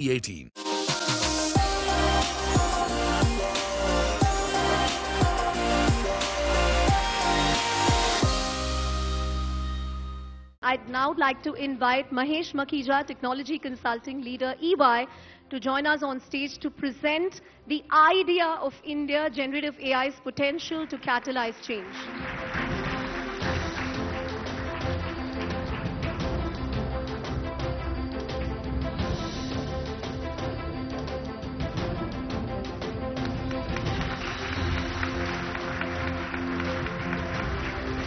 CNBC TV18. I'd now like to invite Mahesh Makhija, Technology Consulting Leader, EY, to join us on stage to present the idea of India generative AI's potential to catalyze change.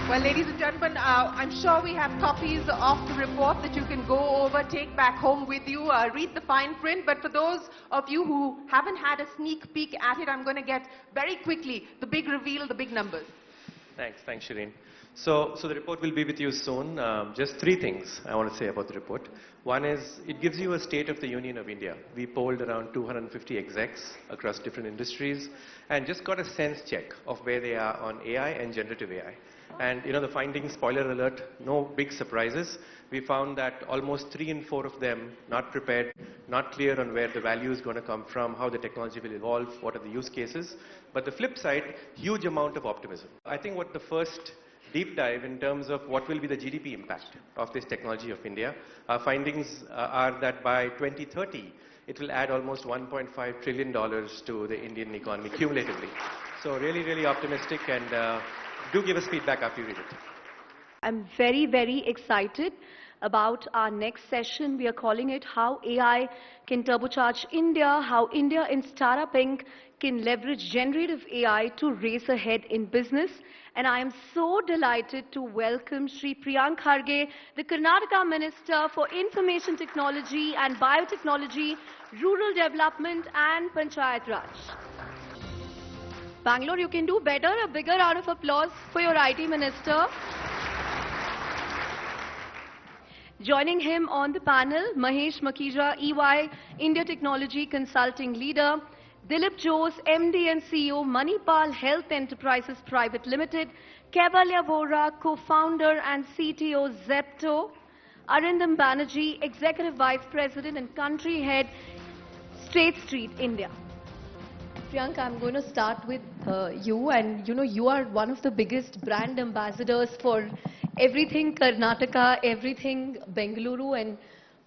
Well, ladies and gentlemen, I'm sure we have copies of the report that you can go over, take back home with you, read the fine print. But for those of you who haven't had a sneak peek at it, I'm going to get very quickly the big reveal, the big numbers. Thanks, Shireen. So the report will be with you soon. Just three things I want to say about the report. One is it gives you a state of the union of India. We polled around 250 execs across different industries and just got a sense check of where they are on AI and generative AI. And the findings, spoiler alert, no big surprises. We found that almost 3 in 4 of them not prepared, not clear on where the value is going to come from, how the technology will evolve, what are the use cases. But the flip side, huge amount of optimism. I think what the first deep dive in terms of what will be the GDP impact of this technology of India, our findings are that by 2030, it will add almost $1.5 trillion to the Indian economy cumulatively. So really, really optimistic, and do give us feedback after you read it. I'm very, very excited about our next session. We are calling it How AI Can Turbocharge India, How India in Startup Inc. can leverage generative AI to race ahead in business. And I am so delighted to welcome Shri Priyank Kharge, the Karnataka Minister for Information Technology and Biotechnology, Rural Development and Panchayat Raj. Bangalore, you can do better. A bigger round of applause for your IT Minister. Joining him on the panel, Mahesh Makhija, EY, India Technology Consulting Leader, Dilip Jose, MD and CEO, Manipal Health Enterprises Private Limited, Kevalya Vora, co-founder and CTO, Zepto, Arindam Banerjee, Executive Vice President and Country Head, State Street, India. Priyank, I'm going to start with you, and you are one of the biggest brand ambassadors for everything Karnataka, everything Bengaluru, and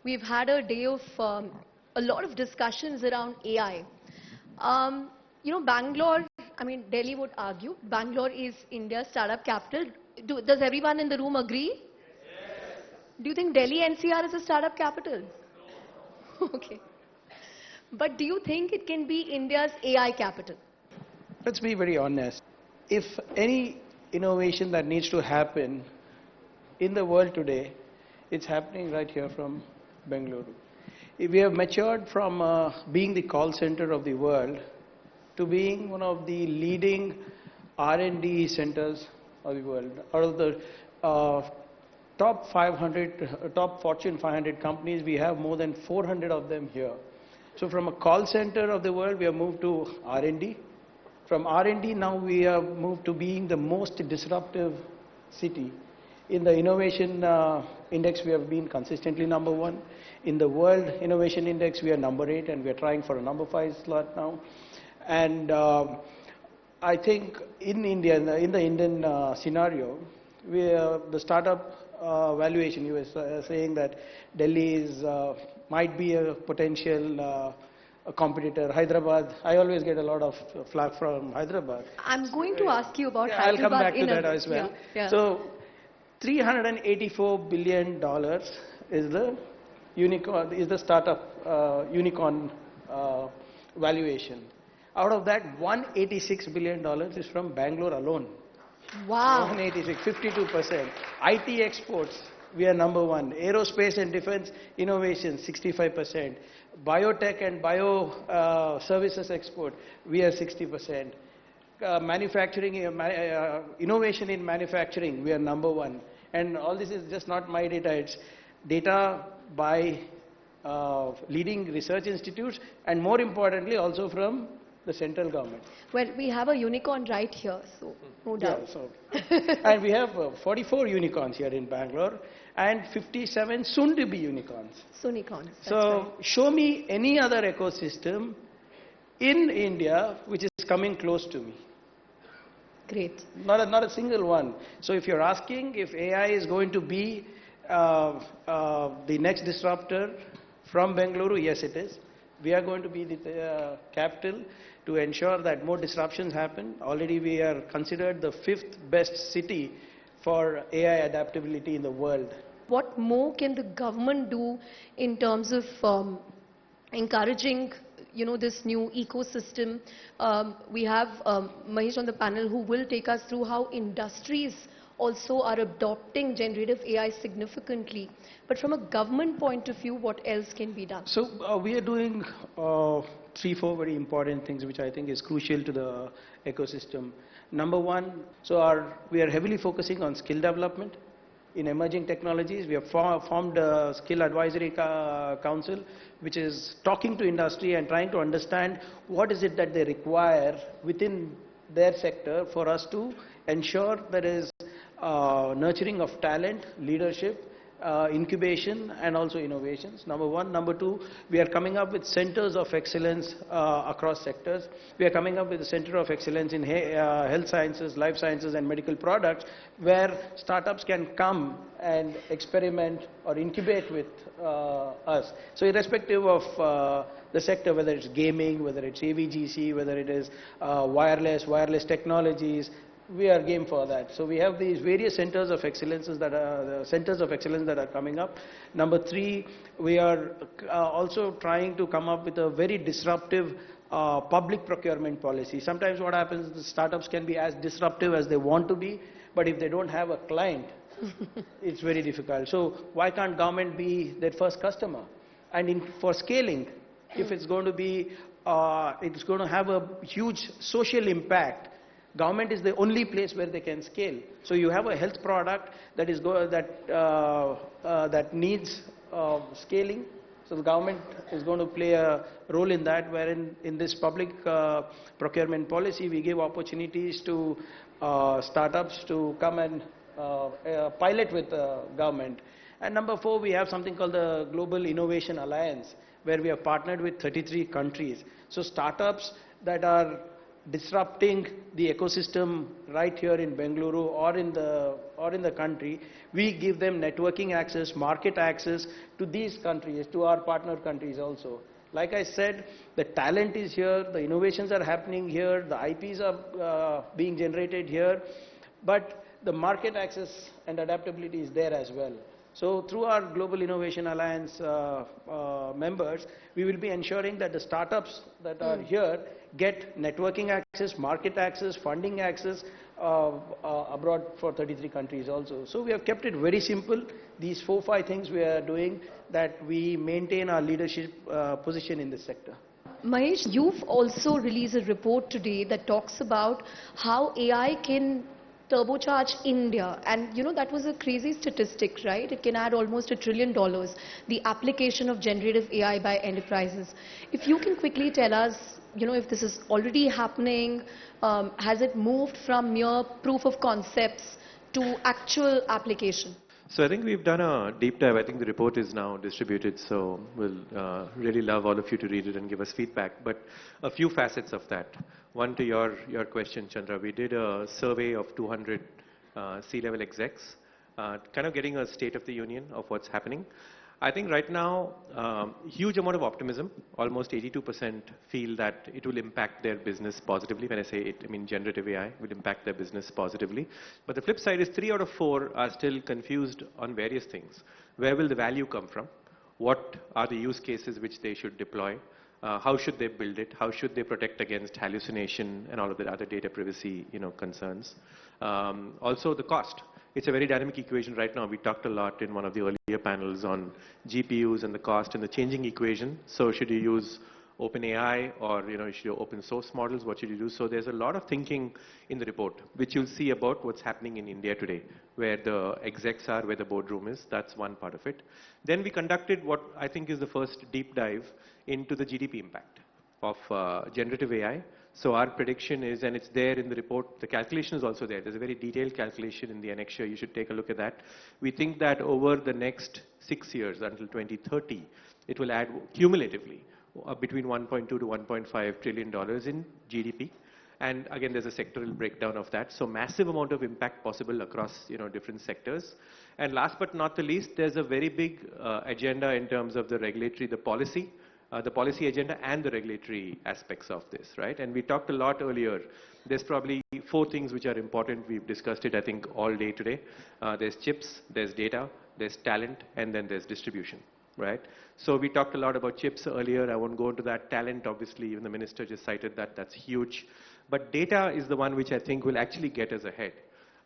we've had a day of a lot of discussions around AI. Bangalore, Delhi would argue, Bangalore is India's startup capital. Does everyone in the room agree? Yes. Do you think Delhi NCR is a startup capital? Okay. But do you think it can be India's AI capital? Let's be very honest. If any innovation that needs to happen in the world today, it's happening right here from Bengaluru. We have matured from being the call center of the world to being one of the leading R&D centers of the world. Out of the top Fortune 500 companies, we have more than 400 of them here. So from a call center of the world, we have moved to R&D. From R&D, now we have moved to being the most disruptive city. In the innovation index, we have been consistently #1. In the World Innovation Index, we are #8, and we are trying for a #5 slot now. And I think in India, in the Indian scenario, the startup valuation, you were saying that Delhi is might be a potential competitor. Hyderabad, I always get a lot of flack from Hyderabad. I'm going to ask you about Hyderabad. I'll come back to that as well. Yeah. So, $384 billion is the unicorn, is the startup unicorn valuation. Out of that, $186 billion is from Bangalore alone. Wow. 186, 52%. IT exports, we are #1. Aerospace and defense innovation, 65%. Biotech and bio services export, we are 60%. Manufacturing, innovation in manufacturing, we are #1. And all this is just not my data, it's data by leading research institutes, and more importantly also from the central government. Well, we have a unicorn right here, so no doubt. Yeah, so and we have 44 unicorns here in Bangalore, and 57 soon-to-be unicorns. Unicorns. That's So right. show me any other ecosystem in India which is coming close to me. Great. Not a single one. So if you're asking if AI is going to be the next disruptor from Bengaluru, yes it is. We are going to be the capital to ensure that more disruptions happen. Already we are considered the 5th best city for AI adaptability in the world. What more can the government do in terms of encouraging, this new ecosystem? We have Mahesh on the panel who will take us through how industries also are adopting generative AI significantly. But from a government point of view, what else can be done? So we are doing 3-4 very important things which I think is crucial to the ecosystem. Number one, we are heavily focusing on skill development in emerging technologies. We have formed a skill advisory council which is talking to industry and trying to understand what is it that they require within their sector for us to ensure there is nurturing of talent, leadership, incubation and also innovations. Number one. Number two, we are coming up with centers of excellence across sectors. We are coming up with a center of excellence in health sciences, life sciences and medical products where startups can come and experiment or incubate with us. So irrespective of the sector, whether it's gaming, whether it's AVGC, whether it is wireless technologies, we are game for that. So we have these various centers of excellence that are coming up. Number three, we are also trying to come up with a very disruptive public procurement policy. Sometimes what happens is the startups can be as disruptive as they want to be, but if they don't have a client, it's very difficult. So why can't government be their first customer? And for scaling, if it's going to be, it's going to have a huge social impact, government is the only place where they can scale. So you have a health product that is that needs scaling. So the government is going to play a role in that, wherein in this public procurement policy, we give opportunities to startups to come and pilot with the government. And number four, we have something called the Global Innovation Alliance, where we have partnered with 33 countries. So startups that are disrupting the ecosystem right here in Bengaluru or in the country, we give them networking access, market access to these countries, to our partner countries also. Like I said, the talent is here, the innovations are happening here, the IPs are being generated here, but the market access and adaptability is there as well. So through our Global Innovation Alliance members, we will be ensuring that the startups that are here get networking access, market access, funding access abroad for 33 countries also. So we have kept it very simple. These 4-5 things we are doing that we maintain our leadership position in this sector. Mahesh, you've also released a report today that talks about how AI can turbocharge India, and that was a crazy statistic, right? It can add almost $1 trillion, the application of generative AI by enterprises. If you can quickly tell us, if this is already happening, has it moved from mere proof of concepts to actual application? So I think we've done a deep dive. I think the report is now distributed, so we'll really love all of you to read it and give us feedback. But a few facets of that. One, to your question, Chandra, we did a survey of 200 C-level execs, kind of getting a state of the union of what's happening. I think right now, huge amount of optimism. Almost 82% feel that it will impact their business positively. When I say it, I mean generative AI will impact their business positively. But the flip side is 3 out of 4 are still confused on various things. Where will the value come from? What are the use cases which they should deploy? How should they build it? How should they protect against hallucination and all of the other data privacy, concerns? Also the cost. It's a very dynamic equation right now. We talked a lot in one of the earlier panels on GPUs and the cost and the changing equation. So should you use OpenAI or should you open source models? What should you do? So there's a lot of thinking in the report, which you'll see about what's happening in India today, where the execs are, where the boardroom is. That's one part of it. Then we conducted what I think is the first deep dive into the GDP impact of generative AI. So our prediction is, and it's there in the report, the calculation is also there. There's a very detailed calculation in the annexure. You should take a look at that. We think that over the next 6 years, until 2030, it will add cumulatively between $1.2 to $1.5 trillion in GDP. And again, there's a sectoral breakdown of that. So massive amount of impact possible across different sectors. And last but not the least, there's a very big agenda in terms of the regulatory, the policy agenda and the regulatory aspects of this, right? And we talked a lot earlier. There's probably 4 things which are important. We've discussed it, I think, all day today. There's chips, there's data, there's talent, and then there's distribution, right? So we talked a lot about chips earlier. I won't go into that. Talent, obviously, even the minister just cited that. That's huge. But data is the one which I think will actually get us ahead.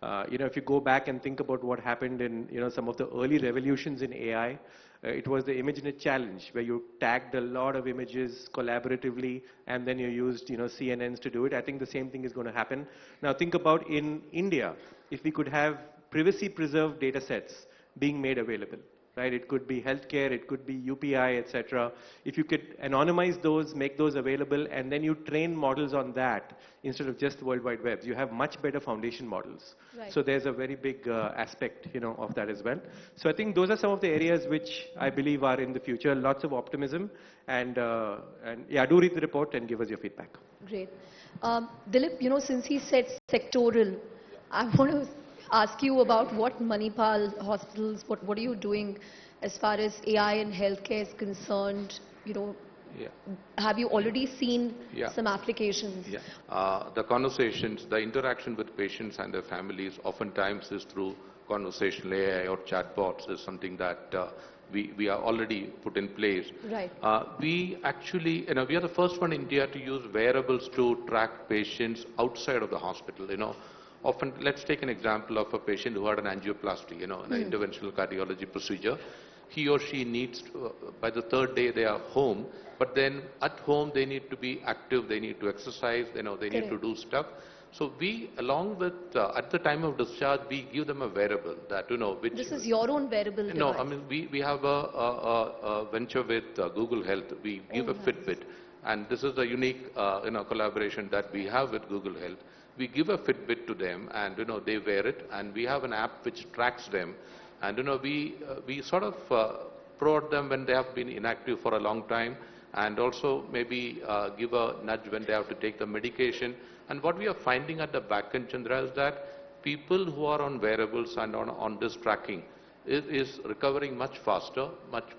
If you go back and think about what happened in some of the early revolutions in AI, it was the ImageNet challenge where you tagged a lot of images collaboratively and then you used CNNs to do it. I think the same thing is going to happen. Now think about in India, if we could have privacy preserved data sets being made available. Right? It could be healthcare, it could be UPI, etc. If you could anonymize those, make those available, and then you train models on that instead of just World Wide Web, you have much better foundation models. Right. So there's a very big aspect, of that as well. So I think those are some of the areas which I believe are in the future. Lots of optimism, and yeah, do read the report and give us your feedback. Great. Dilip, since he said sectoral, I want to ask you about what Manipal hospitals, what are you doing as far as AI and healthcare is concerned? Have you already seen some applications? The conversations, the interaction with patients and their families oftentimes is through conversational AI or chatbots is something that we are already put in place. Right. We actually, we are the first one in India to use wearables to track patients outside of the hospital, Often, let's take an example of a patient who had an angioplasty, an interventional cardiology procedure. He or she needs to, by the 3rd day they are home, but then at home they need to be active, they need to exercise, they need to do stuff. So we, along with, at the time of discharge, we give them a wearable that, which... This is your own wearable device? No, I mean, we have a venture with Google Health. We give a Fitbit, and this is a unique, collaboration that we have with Google Health. We give a Fitbit to them and, they wear it, and we have an app which tracks them. And, we sort of prod them when they have been inactive for a long time, and also maybe give a nudge when they have to take the medication. And what we are finding at the back end, Chandra, is that people who are on wearables and on this tracking is recovering much faster, much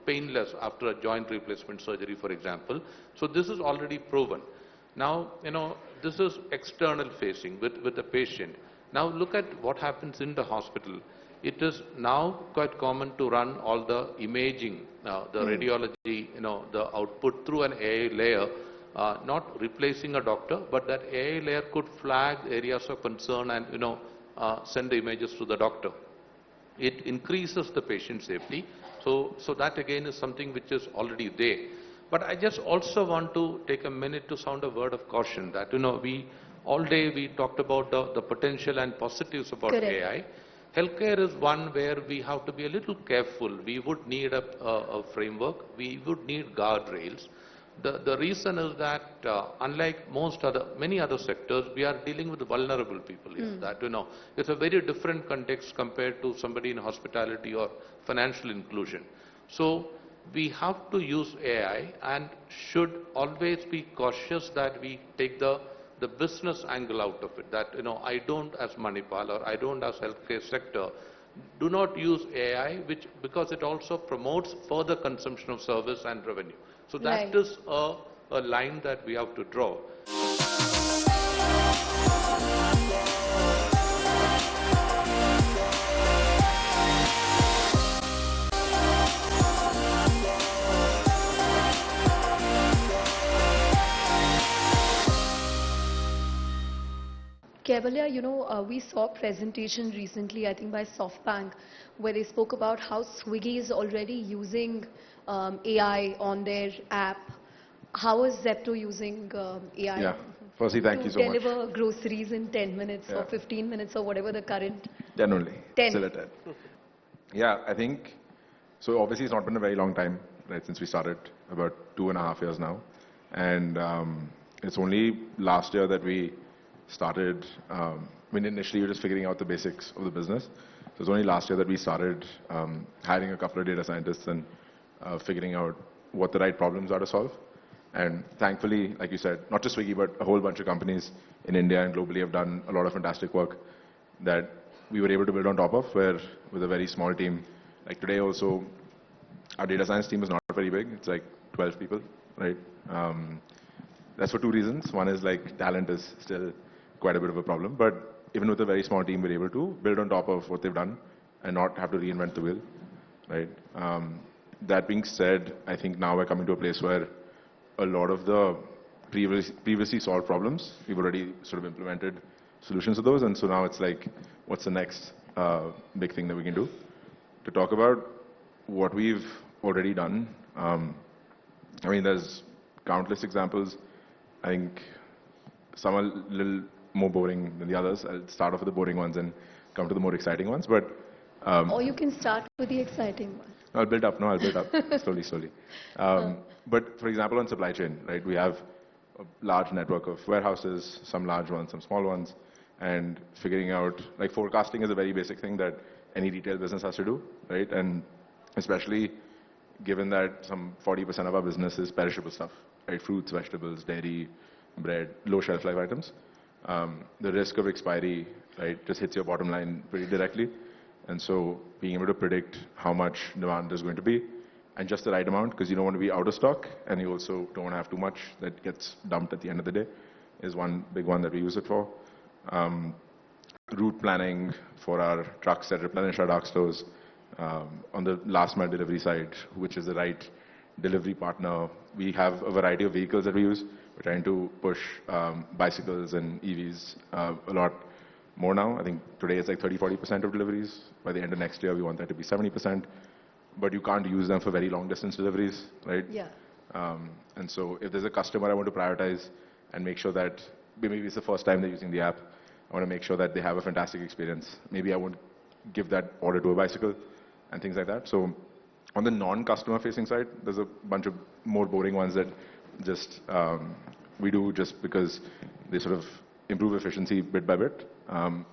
painless after a joint replacement surgery, for example. So this is already proven. Now, this is external facing with the patient. Now look at what happens in the hospital. It is now quite common to run all the imaging, the radiology, the output through an AI layer, not replacing a doctor, but that AI layer could flag areas of concern and, send the images to the doctor. It increases the patient safety. So that again is something which is already there. But I just also want to take a minute to sound a word of caution that, we all day we talked about the potential and positives about AI. Healthcare is one where we have to be a little careful. We would need a framework. We would need guardrails. The reason is that unlike many other sectors, we are dealing with vulnerable people here. That, it's a very different context compared to somebody in hospitality or financial inclusion. So we have to use AI and should always be cautious that we take the business angle out of it. That, I don't as Manipal or I don't as healthcare sector, do not use AI because it also promotes further consumption of service and revenue. So that is a line that we have to draw. Kevalia, we saw a presentation recently, I think by SoftBank, where they spoke about how Swiggy is already using AI on their app. How is Zepto using AI? Yeah, firstly, thank you so much. To deliver groceries in 10 minutes or 15 minutes or whatever the current... 10 only. 10. Still at 10. Yeah, I think, so obviously it's not been a very long time, right, since we started, about 2.5 years now. And it's only last year that we started, initially we were just figuring out the basics of the business. So it's only last year that we started hiring a couple of data scientists and figuring out what the right problems are to solve. And thankfully, like you said, not just Swiggy, but a whole bunch of companies in India and globally have done a lot of fantastic work that we were able to build on top of, where with a very small team, like today also, our data science team is not very big. It's like 12 people, right? That's for two reasons. One is like talent is still quite a bit of a problem, but even with a very small team, we're able to build on top of what they've done and not have to reinvent the wheel, right? That being said, I think now we're coming to a place where a lot of the previously solved problems, we've already sort of implemented solutions to those, and so now it's like, what's the next big thing that we can do? To talk about what we've already done, there's countless examples. I think some are a little more boring than the others. I'll start off with the boring ones and come to the more exciting ones, but... or you can start with the exciting one. I'll build up, slowly. But for example, on supply chain, right, we have a large network of warehouses, some large ones, some small ones, and figuring out, like forecasting is a very basic thing that any retail business has to do, right? And especially given that some 40% of our business is perishable stuff, right? Fruits, vegetables, dairy, bread, low shelf life items. The risk of expiry, right, just hits your bottom line pretty directly. And so being able to predict how much demand is going to be and just the right amount, because you don't want to be out of stock and you also don't want to have too much that gets dumped at the end of the day, is one big one that we use it for. Route planning for our trucks that replenish our dark stores. On the last mile delivery side, which is the right delivery partner, we have a variety of vehicles that we use. We're trying to push bicycles and EVs a lot more now. I think today it's like 30-40% of deliveries. By the end of next year, we want that to be 70%. But you can't use them for very long distance deliveries, right? Yeah. And so if there's a customer I want to prioritize and make sure that maybe it's the first time they're using the app, I want to make sure that they have a fantastic experience. Maybe I won't give that order to a bicycle and things like that. So on the non-customer facing side, there's a bunch of more boring ones that just we do just because they sort of improve efficiency bit by bit. On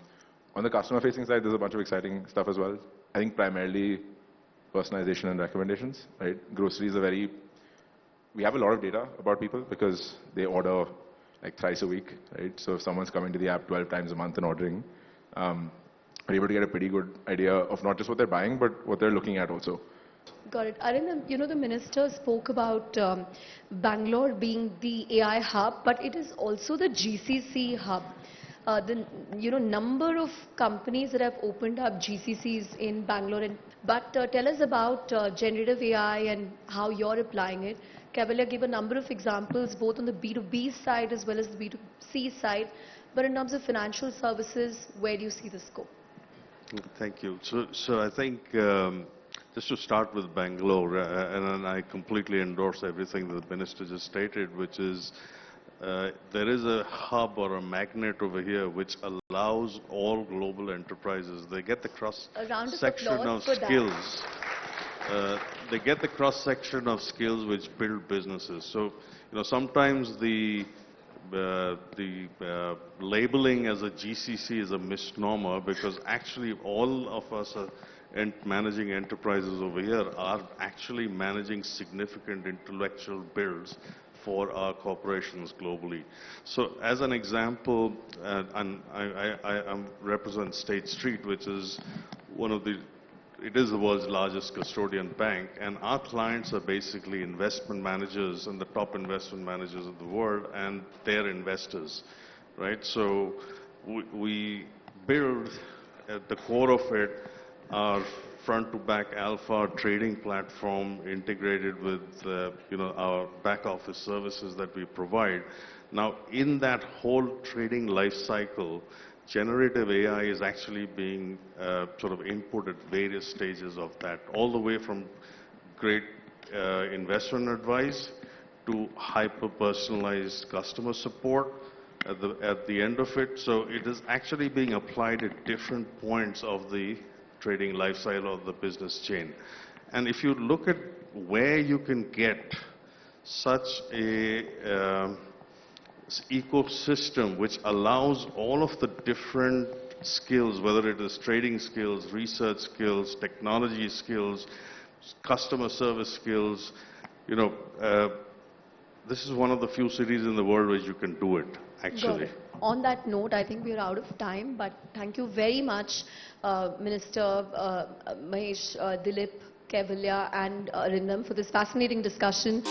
the customer facing side, there's a bunch of exciting stuff as well. I think primarily personalization and recommendations, right? Groceries are we have a lot of data about people because they order like thrice a week, right? So if someone's coming to the app 12 times a month and ordering, we're able to get a pretty good idea of not just what they're buying, but what they're looking at also. Got it. Arindam, the minister spoke about Bangalore being the AI hub, but it is also the GCC hub. The number of companies that have opened up GCCs in Bangalore. But tell us about generative AI and how you're applying it. Cavalier gave a number of examples, both on the B2B side as well as the B2C side. But in terms of financial services, where do you see the scope? Thank you. So I think just to start with Bangalore, and I completely endorse everything that the minister just stated, which is there is a hub or a magnet over here which allows all global enterprises, they get the cross-section of skills. They get the cross-section of skills which build businesses. So, sometimes the labeling as a GCC is a misnomer because actually all of us are managing enterprises over here are actually managing significant intellectual builds for our corporations globally. So as an example, and I represent State Street, which is it is the world's largest custodian bank, and our clients are basically investment managers and the top investment managers of the world and their investors, right? So we build at the core of it our front-to-back alpha trading platform integrated with our back office services that we provide. Now, in that whole trading life cycle, generative AI is actually being sort of input at various stages of that, all the way from great investment advice to hyper-personalized customer support at the end of it. So it is actually being applied at different points of the trading life cycle of the business chain. And if you look at where you can get such a ecosystem which allows all of the different skills, whether it is trading skills, research skills, technology skills, customer service skills, you know, this is one of the few cities in the world where you can do it, actually. On that note, I think we're out of time, but thank you very much, Minister Mahesh, Dilip, Kaivalya and Arindam for this fascinating discussion.